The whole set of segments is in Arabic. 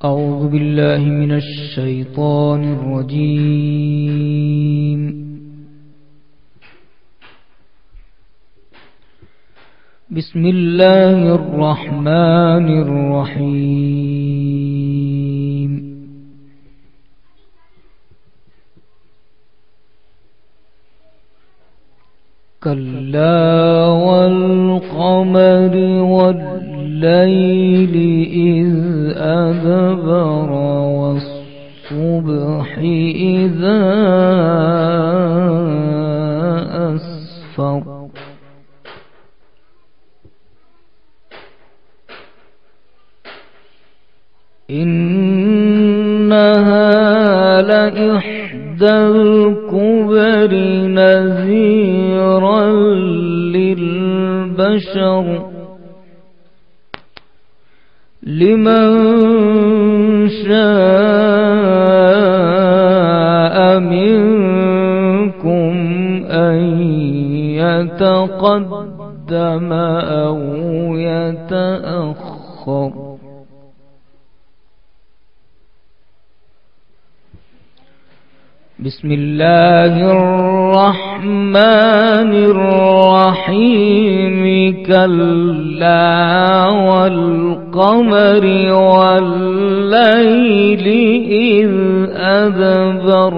أعوذ بالله من الشيطان الرجيم. بسم الله الرحمن الرحيم. كلا والقمر والليل إذ أدبر والصبح إذا أسفر إنها لإحدى الكبر نذيرا للبشر لمن شاء منكم أن يتقدم أو يتأخر بسم الله الرحمن الرحيم. كلا والقمر والليل إذ أدبر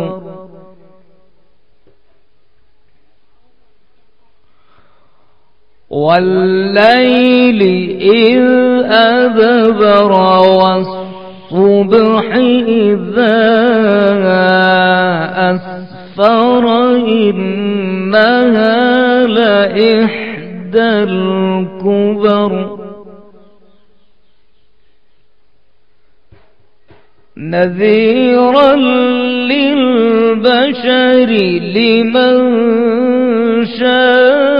والليل إذ أدبر والصبح إذا أسفر إنها لإحدى الكبر نذيرا للبشر لمن شاء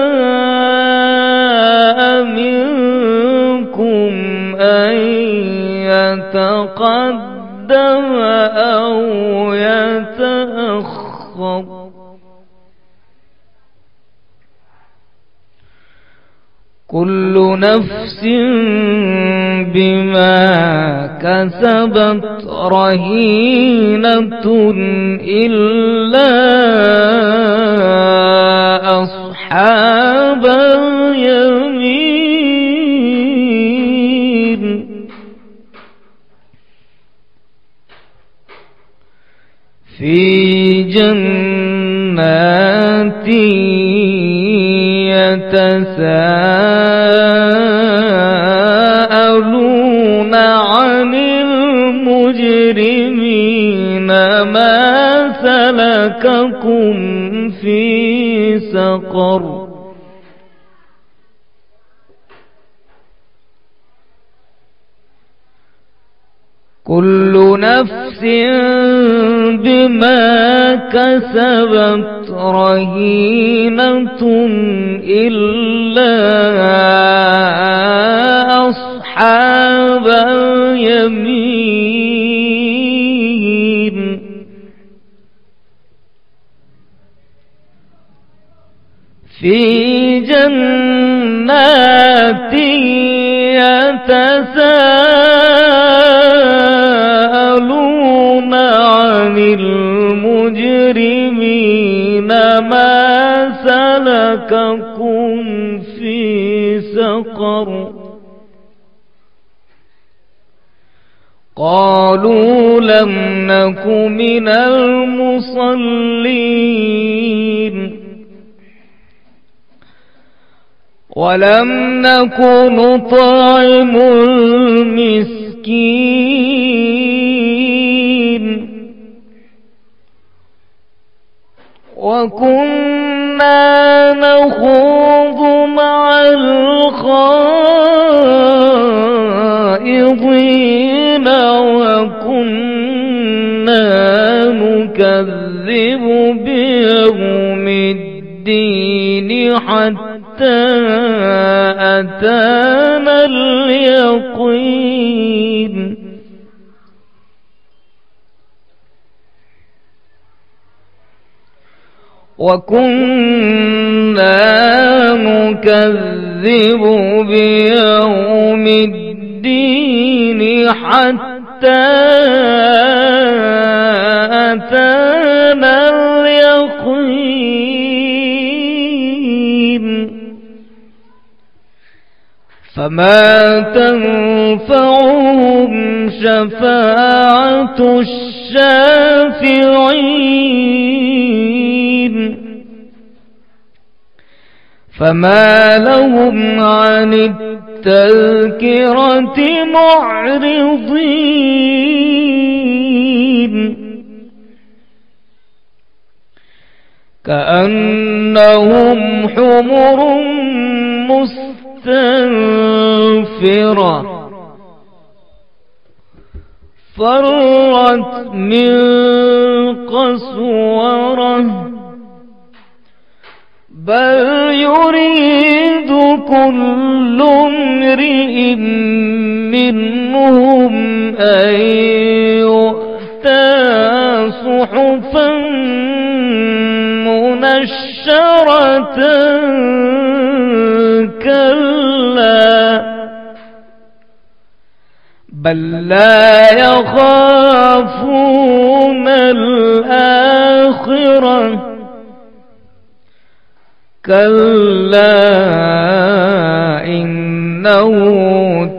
منكم أن يتقدم أو يتأخر كل نفس بما كسبت رهينة إلا أصحاب اليمين في جنات يتساءلون عن المجرمين ما سلككم في سقر كل نفس بما كسبت رهينة إلا أصحاب اليمين في جنات يتساءلون عن المجرمين ما سلككم في سقر قالوا لم نك من المصلين ولم نك نطعم المسكين وكنا نخوض مع الخائضين وكنا نكذب بيوم الدين حتى أتانا اليقين وكنا نكذب بيوم الدين حتى أتانا اليقين فما تنفعهم شفاعة الشافعين فما لهم عن التذكرة معرضين كأنهم حمر مستنفرة فرت من قسورة بل يريد كل امرئ منهم أن يؤتى صحفا منشرة كلا بل لا يخافون الآخرة كلا إنه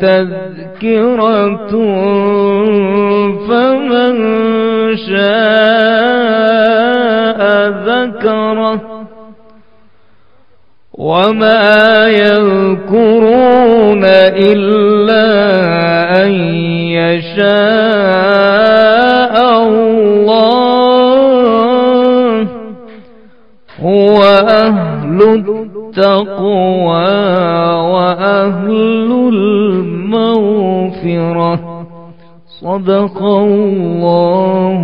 تذكرة فمن شاء ذكره وما يذكرون إلا أن يشاء الله هو أهل التقوى وأهل المغفرة صدق الله